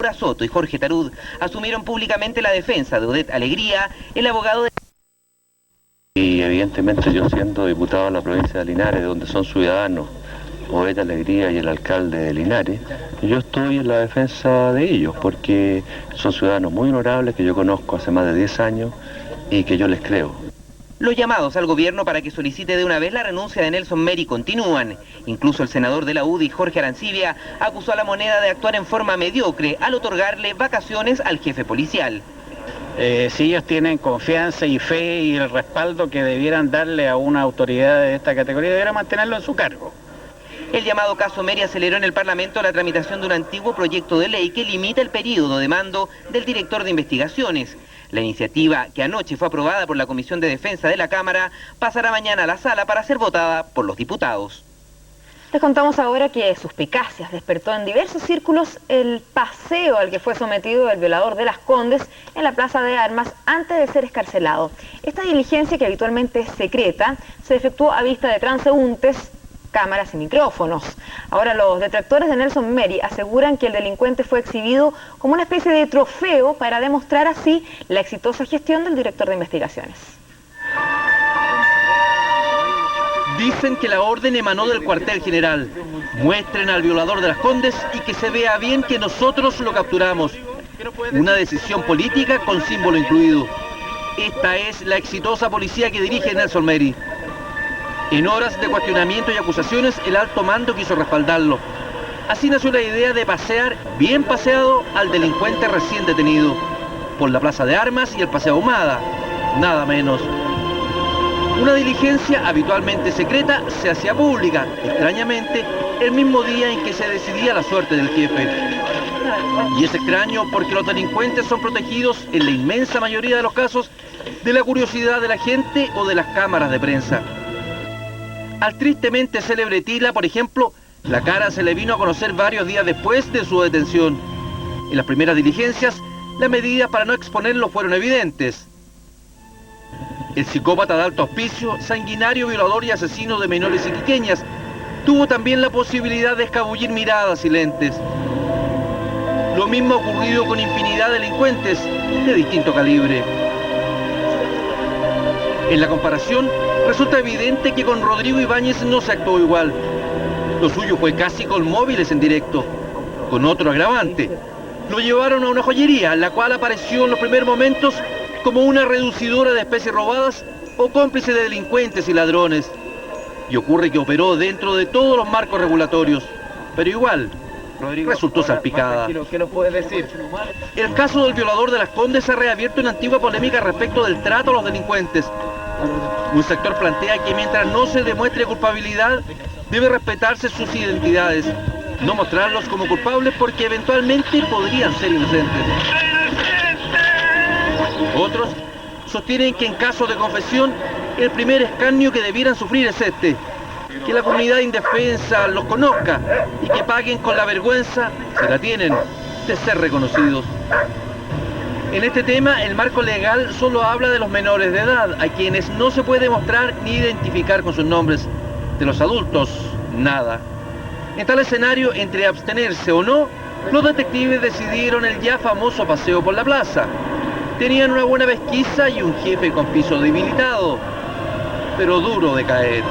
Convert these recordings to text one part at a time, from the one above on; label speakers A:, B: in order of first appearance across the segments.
A: Laura Soto y Jorge Tarud asumieron públicamente la defensa de Odette Alegría, el abogado de...
B: Y evidentemente yo, siendo diputado de la provincia de Linares, donde son ciudadanos Odette Alegría y el alcalde de Linares, yo estoy en la defensa de ellos, porque son ciudadanos muy honorables que yo conozco hace más de 10 años y que yo les creo.
A: Los llamados al gobierno para que solicite de una vez la renuncia de Nelson Meri continúan. Incluso el senador de la UDI, Jorge Arancibia, acusó a La Moneda de actuar en forma mediocre al otorgarle vacaciones al jefe policial.
C: Si ellos tienen confianza y fe y el respaldo que debieran darle a una autoridad de esta categoría, debieran mantenerlo en su cargo.
A: El llamado caso Meri aceleró en el Parlamento la tramitación de un antiguo proyecto de ley que limita el periodo de mando del director de investigaciones. La iniciativa, que anoche fue aprobada por la Comisión de Defensa de la Cámara, pasará mañana a la sala para ser votada por los diputados.
D: Les contamos ahora que suspicacias despertó en diversos círculos el paseo al que fue sometido el violador de Las Condes en la Plaza de Armas antes de ser excarcelado. Esta diligencia, que habitualmente es secreta, se efectuó a vista de transeúntes, cámaras y micrófonos. Ahora los detractores de Nelson Meri aseguran que el delincuente fue exhibido como una especie de trofeo para demostrar así la exitosa gestión del director de investigaciones.
E: Dicen que la orden emanó del cuartel general. Muestren al violador de Las Condes y que se vea bien que nosotros lo capturamos. Una decisión política con símbolo incluido. Esta es la exitosa policía que dirige Nelson Meri. En horas de cuestionamiento y acusaciones, el alto mando quiso respaldarlo. Así nació la idea de pasear, bien paseado, al delincuente recién detenido. Por la Plaza de Armas y el Paseo Ahumada, nada menos. Una diligencia habitualmente secreta se hacía pública, extrañamente, el mismo día en que se decidía la suerte del jefe. Y es extraño porque los delincuentes son protegidos, en la inmensa mayoría de los casos, de la curiosidad de la gente o de las cámaras de prensa. Al tristemente célebre Tila, por ejemplo, la cara se le vino a conocer varios días después de su detención. En las primeras diligencias, las medidas para no exponerlo fueron evidentes. El psicópata de alto auspicio, sanguinario violador y asesino de menores iquiqueñas, tuvo también la posibilidad de escabullir miradas y lentes. Lo mismo ha ocurrido con infinidad de delincuentes de distinto calibre. En la comparación, resulta evidente que con Rodrigo Ibáñez no se actuó igual. Lo suyo fue casi con móviles en directo, con otro agravante. Lo llevaron a una joyería, la cual apareció en los primeros momentos como una reducidora de especies robadas o cómplice de delincuentes y ladrones. Y ocurre que operó dentro de todos los marcos regulatorios, pero igual resultó salpicada.
C: ¿Qué nos puedes decir?
E: El caso del violador de Las Condes ha reabierto una antigua polémica respecto del trato a los delincuentes. Un sector plantea que mientras no se demuestre culpabilidad, debe respetarse sus identidades, no mostrarlos como culpables porque eventualmente podrían ser inocentes. Otros sostienen que en caso de confesión, el primer escarnio que debieran sufrir es este: que la comunidad indefensa los conozca y que paguen con la vergüenza, si la tienen, de ser reconocidos. En este tema, el marco legal solo habla de los menores de edad, a quienes no se puede mostrar ni identificar con sus nombres. De los adultos, nada. En tal escenario, entre abstenerse o no, los detectives decidieron el ya famoso paseo por la plaza. Tenían una buena pesquisa y un jefe con piso debilitado, pero duro de caer.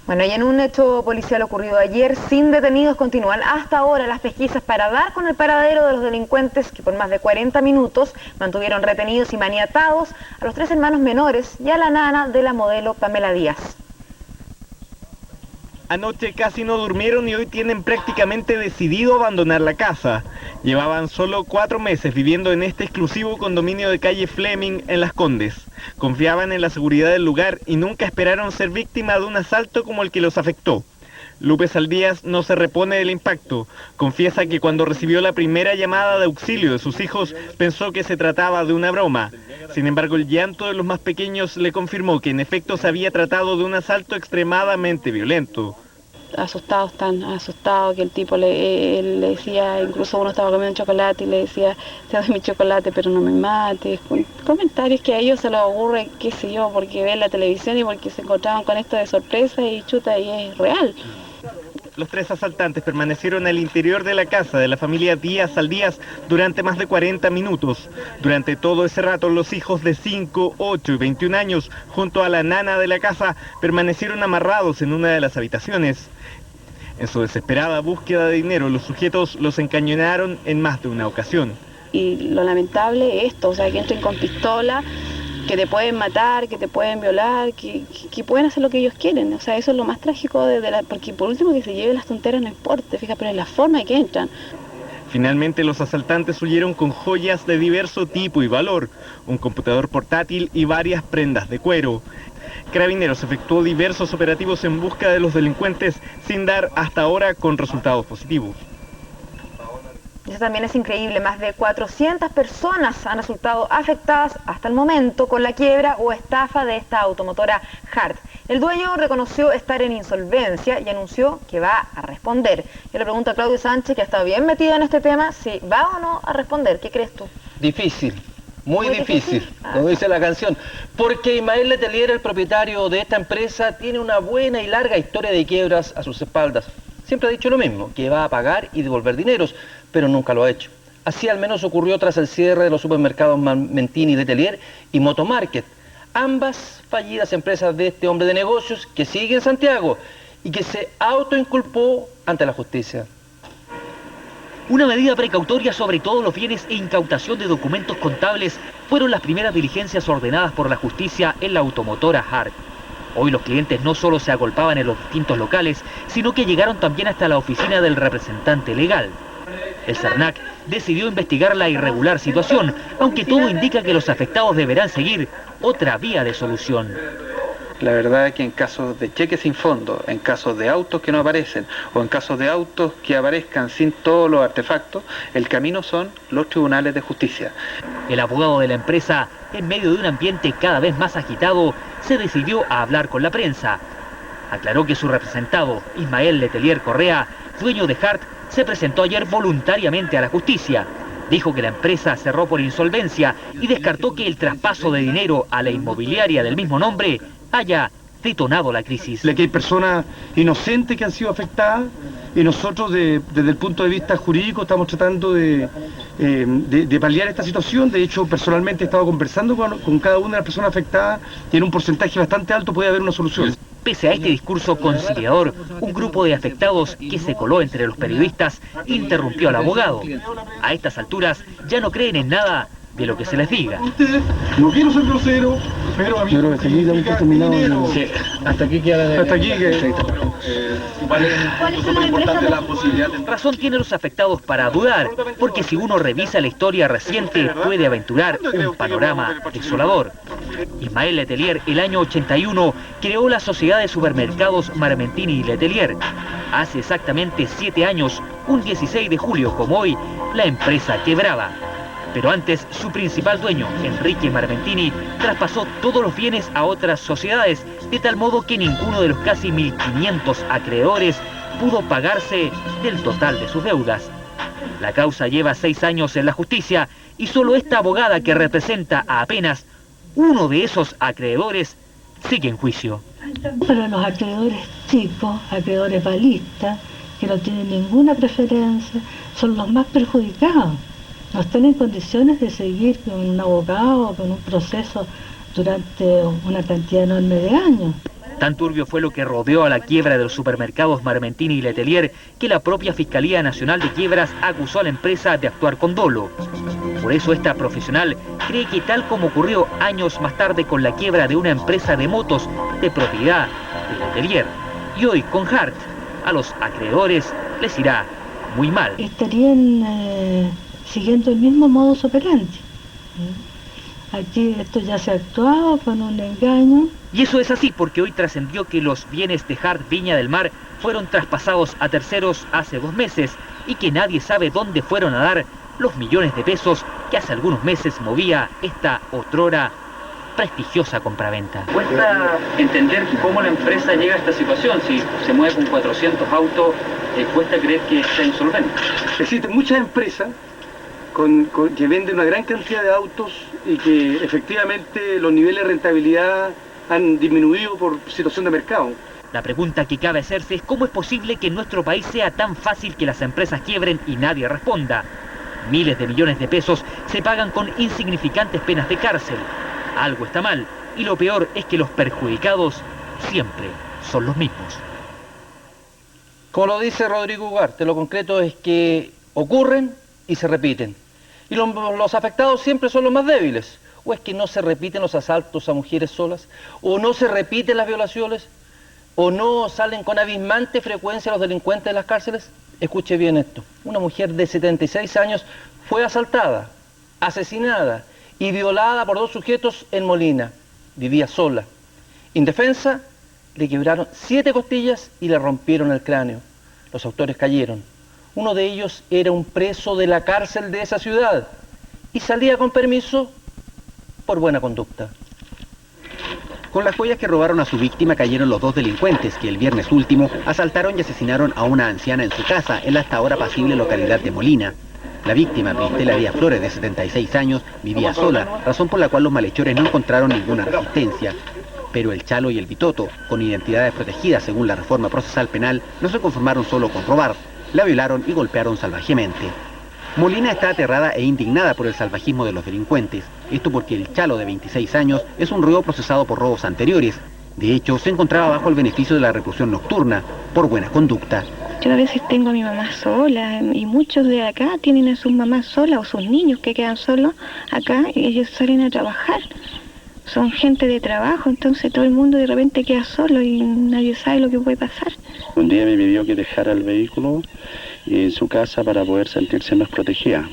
D: Bueno, y en un hecho policial ocurrido ayer, sin detenidos, continúan hasta ahora las pesquisas para dar con el paradero de los delincuentes que por más de 40 minutos mantuvieron retenidos y maniatados a los 3 hermanos menores y a la nana de la modelo Pamela Díaz.
F: Anoche casi no durmieron y hoy tienen prácticamente decidido abandonar la casa. Llevaban solo 4 meses viviendo en este exclusivo condominio de calle Fleming en Las Condes. Confiaban en la seguridad del lugar y nunca esperaron ser víctima de un asalto como el que los afectó. Lupe Saldías no se repone del impacto. Confiesa que cuando recibió la primera llamada de auxilio de sus hijos pensó que se trataba de una broma. Sin embargo, el llanto de los más pequeños le confirmó que en efecto se había tratado de un asalto extremadamente violento.
G: Asustados, tan asustados, que el tipo él le decía, incluso uno estaba comiendo chocolate y le decía: te doy mi chocolate pero no me mates. Comentarios que a ellos se les ocurre, qué sé yo, porque ven la televisión y porque se encontraban con esto de sorpresa y chuta, y es real.
F: los 3 asaltantes permanecieron al interior de la casa de la familia Díaz Aldías durante más de 40 minutos. Durante todo ese rato, los hijos de 5, 8 y 21 años, junto a la nana de la casa, permanecieron amarrados en una de las habitaciones. En su desesperada búsqueda de dinero, los sujetos los encañonaron en más de una ocasión.
G: Y lo lamentable es esto, o sea, que entren con pistola, que te pueden matar, que te pueden violar, que pueden hacer lo que ellos quieren. O sea, eso es lo más trágico porque por último que se lleven las tonteras no importa, fíjate, pero es la forma en que entran.
F: Finalmente los asaltantes huyeron con joyas de diverso tipo y valor, un computador portátil y varias prendas de cuero. Carabineros efectuó diversos operativos en busca de los delincuentes sin dar hasta ahora con resultados positivos.
D: Eso también es increíble, más de 400 personas han resultado afectadas hasta el momento con la quiebra o estafa de esta automotora Hart. El dueño reconoció estar en insolvencia y anunció que va a responder. Yo le pregunto a Claudio Sánchez, que ha estado bien metido en este tema, si va o no a responder. ¿Qué crees tú?
E: Difícil. Muy difícil, como dice la canción, porque Ismael Letelier, el propietario de esta empresa, tiene una buena y larga historia de quiebras a sus espaldas. Siempre ha dicho lo mismo, que va a pagar y devolver dineros, pero nunca lo ha hecho. Así al menos ocurrió tras el cierre de los supermercados Marmentini y Letelier y Motomarket, ambas fallidas empresas de este hombre de negocios que sigue en Santiago y que se autoinculpó ante la justicia.
H: Una medida precautoria sobre todos los bienes e incautación de documentos contables fueron las primeras diligencias ordenadas por la justicia en la automotora Hart. Hoy los clientes no solo se agolpaban en los distintos locales, sino que llegaron también hasta la oficina del representante legal. El CERNAC decidió investigar la irregular situación, aunque todo indica que los afectados deberán seguir otra vía de solución.
C: La verdad es que en casos de cheques sin fondo, en casos de autos que no aparecen o en casos de autos que aparezcan sin todos los artefactos, el camino son los tribunales de justicia.
H: El abogado de la empresa, en medio de un ambiente cada vez más agitado, se decidió a hablar con la prensa. Aclaró que su representado, Ismael Letelier Correa, dueño de Hart, se presentó ayer voluntariamente a la justicia. Dijo que la empresa cerró por insolvencia y descartó que el traspaso de dinero a la inmobiliaria del mismo nombre haya detonado la crisis.
I: Que hay personas inocentes que han sido afectadas y nosotros desde el punto de vista jurídico estamos tratando de paliar esta situación. De hecho, personalmente he estado conversando con cada una de las personas afectadas y en un porcentaje bastante alto puede haber una solución.
H: Pese a este discurso conciliador, un grupo de afectados que se coló entre los periodistas interrumpió al abogado. A estas alturas ya no creen en nada de lo que se les diga.
I: No quiero ser grosero, pero a mí creo que está terminado. Sí, hasta aquí queda. Hasta aquí que.
H: Razón tienen los afectados para dudar, porque si uno revisa la historia reciente puede aventurar un panorama desolador. Ismael Letelier, el año 81, creó la sociedad de supermercados Marmentini y Letelier. Hace exactamente 7 años, un 16 de julio como hoy, la empresa quebraba. Pero antes, su principal dueño, Enrique Marmentini, traspasó todos los bienes a otras sociedades, de tal modo que ninguno de los casi 1.500 acreedores pudo pagarse del total de sus deudas. La causa lleva 6 años en la justicia y solo esta abogada, que representa a apenas uno de esos acreedores, sigue en juicio.
J: Para los acreedores chicos, acreedores balistas, que no tienen ninguna preferencia, son los más perjudicados. No están en condiciones de seguir con un abogado o con un proceso durante una cantidad enorme de años.
H: Tan turbio fue lo que rodeó a la quiebra de los supermercados Marmentini y Letelier que la propia Fiscalía Nacional de Quiebras acusó a la empresa de actuar con dolo. Por eso esta profesional cree que, tal como ocurrió años más tarde con la quiebra de una empresa de motos de propiedad de Letelier, y hoy con Hart, a los acreedores les irá muy mal.
J: Estarían siguiendo el mismo modus operandi. Aquí esto ya se ha actuado con un engaño.
H: Y eso es así porque hoy trascendió que los bienes de Hart Viña del Mar fueron traspasados a terceros hace 2 meses y que nadie sabe dónde fueron a dar los millones de pesos que hace algunos meses movía esta otrora prestigiosa compraventa.
C: Cuesta entender cómo la empresa llega a esta situación. Si se mueve con 400 autos, cuesta creer que sea insolvente.
I: Existen muchas empresas que venden una gran cantidad de autos y que efectivamente los niveles de rentabilidad han disminuido por situación de mercado.
H: La pregunta que cabe hacerse es cómo es posible que en nuestro país sea tan fácil que las empresas quiebren y nadie responda. Miles de millones de pesos se pagan con insignificantes penas de cárcel. Algo está mal, y lo peor es que los perjudicados siempre son los mismos.
K: Como lo dice Rodrigo Ugarte, lo concreto es que ocurren y se repiten. Y los afectados siempre son los más débiles. ¿O es que no se repiten los asaltos a mujeres solas? ¿O no se repiten las violaciones? ¿O no salen con abismante frecuencia los delincuentes de las cárceles? Escuche bien esto. Una mujer de 76 años fue asaltada, asesinada y violada por 2 sujetos en Molina. Vivía sola. Indefensa, le quebraron 7 costillas y le rompieron el cráneo. Los autores cayeron. Uno de ellos era un preso de la cárcel de esa ciudad y salía con permiso por buena conducta.
L: Con las joyas que robaron a su víctima cayeron los 2 delincuentes que el viernes último asaltaron y asesinaron a una anciana en su casa en la hasta ahora apacible localidad de Molina. La víctima, Bristela Díaz Flores, de 76 años, vivía sola, razón por la cual los malhechores no encontraron ninguna resistencia. Pero el Chalo y el Bitoto, con identidades protegidas según la reforma procesal penal, no se conformaron solo con robar, la violaron y golpearon salvajemente. Molina está aterrada e indignada por el salvajismo de los delincuentes. Esto porque el Chalo, de 26 años, es un reo procesado por robos anteriores. De hecho, se encontraba bajo el beneficio de la reclusión nocturna, por buena conducta.
M: Yo a veces tengo a mi mamá sola, y muchos de acá tienen a sus mamás solas, o sus niños que quedan solos acá, y ellos salen a trabajar. Son gente de trabajo, entonces todo el mundo de repente queda solo y nadie sabe lo que puede pasar.
B: Un día me pidió que dejara el vehículo en su casa para poder sentirse más protegida,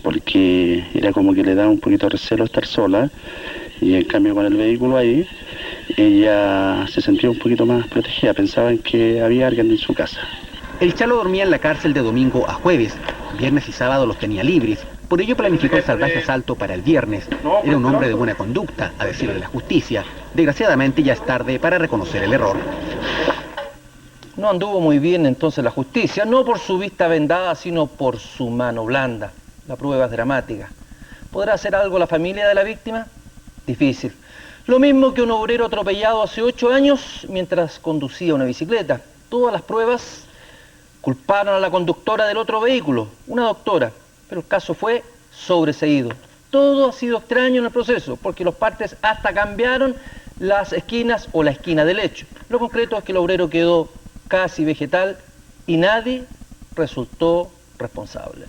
B: porque era como que le daba un poquito de recelo estar sola, y en cambio con el vehículo ahí, ella se sentía un poquito más protegida, pensaban que había alguien en su casa.
L: El Chalo dormía en la cárcel de domingo a jueves, viernes y sábado los tenía libres, por ello planificó el salvaje asalto para el viernes. Era un hombre de buena conducta, a decir de la justicia. Desgraciadamente ya es tarde para reconocer el error.
K: No anduvo muy bien entonces la justicia, no por su vista vendada, sino por su mano blanda. La prueba es dramática. ¿Podrá hacer algo la familia de la víctima? Difícil. Lo mismo que un obrero atropellado hace 8 años mientras conducía una bicicleta. Todas las pruebas culparon a la conductora del otro vehículo, una doctora, pero el caso fue sobreseído. Todo ha sido extraño en el proceso, porque los partes hasta cambiaron las esquinas o la esquina del hecho. Lo concreto es que el obrero quedó casi vegetal y nadie resultó responsable.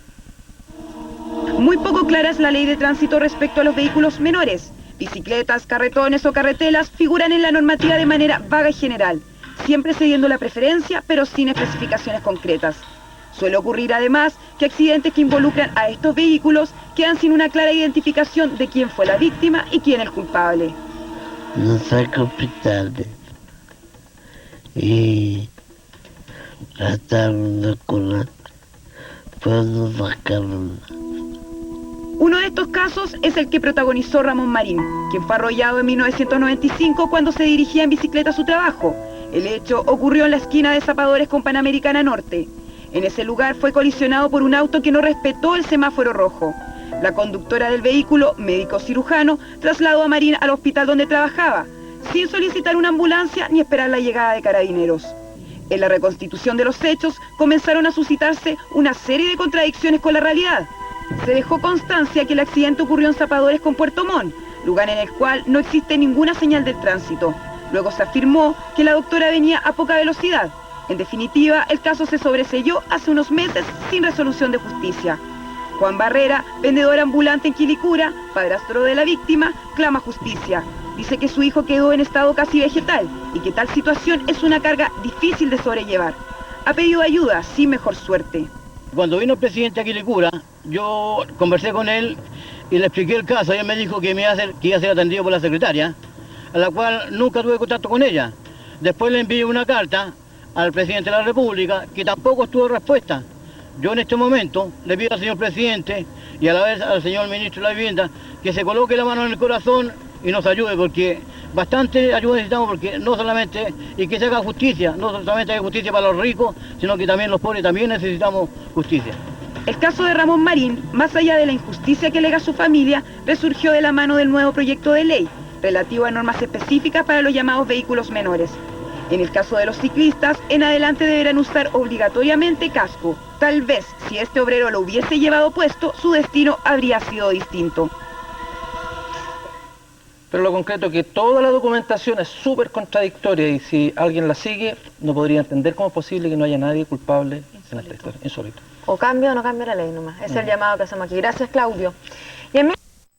N: Muy poco clara es la ley de tránsito respecto a los vehículos menores. Bicicletas, carretones o carretelas figuran en la normativa de manera vaga y general, siempre cediendo la preferencia, pero sin especificaciones concretas. Suele ocurrir además que accidentes que involucran a estos vehículos quedan sin una clara identificación de quién fue la víctima y quién el culpable.
O: No saco hospitales y gastaron con pues no sacaron.
N: Uno de estos casos es el que protagonizó Ramón Marín, quien fue arrollado en 1995 cuando se dirigía en bicicleta a su trabajo. El hecho ocurrió en la esquina de Zapadores con Panamericana Norte. En ese lugar fue colisionado por un auto que no respetó el semáforo rojo. La conductora del vehículo, médico cirujano, trasladó a Marín al hospital donde trabajaba, sin solicitar una ambulancia ni esperar la llegada de carabineros. En la reconstitución de los hechos comenzaron a suscitarse una serie de contradicciones con la realidad. Se dejó constancia que el accidente ocurrió en Zapadores con Puerto Montt, lugar en el cual no existe ninguna señal de tránsito. Luego se afirmó que la doctora venía a poca velocidad. En definitiva, el caso se sobreseyó hace unos meses sin resolución de justicia. Juan Barrera, vendedor ambulante en Quilicura, padrastro de la víctima, clama justicia. Dice que su hijo quedó en estado casi vegetal y que tal situación es una carga difícil de sobrellevar. Ha pedido ayuda sin mejor suerte.
P: Cuando vino el presidente a Quilicura, yo conversé con él y le expliqué el caso. Y él me dijo que iba a ser atendido por la secretaria, a la cual nunca tuve contacto con ella. Después le envié una carta al presidente de la República, que tampoco tuvo respuesta. Yo en este momento le pido al señor presidente y a la vez al señor ministro de la Vivienda que se coloque la mano en el corazón y nos ayude, porque bastante ayuda necesitamos, porque no solamente, y que se haga justicia, no solamente hay justicia para los ricos, sino que también los pobres también necesitamos justicia.
N: El caso de Ramón Marín, más allá de la injusticia que alega su familia, resurgió de la mano del nuevo proyecto de ley, relativo a normas específicas para los llamados vehículos menores. En el caso de los ciclistas, en adelante deberán usar obligatoriamente casco. Tal vez, si este obrero lo hubiese llevado puesto, su destino habría sido distinto.
K: Pero lo concreto es que toda la documentación es súper contradictoria y si alguien la sigue, no podría entender cómo es posible que no haya nadie culpable en esta historia. Insólito.
D: O cambia o no cambia la ley nomás. Es el llamado que hacemos aquí. Gracias, Claudio.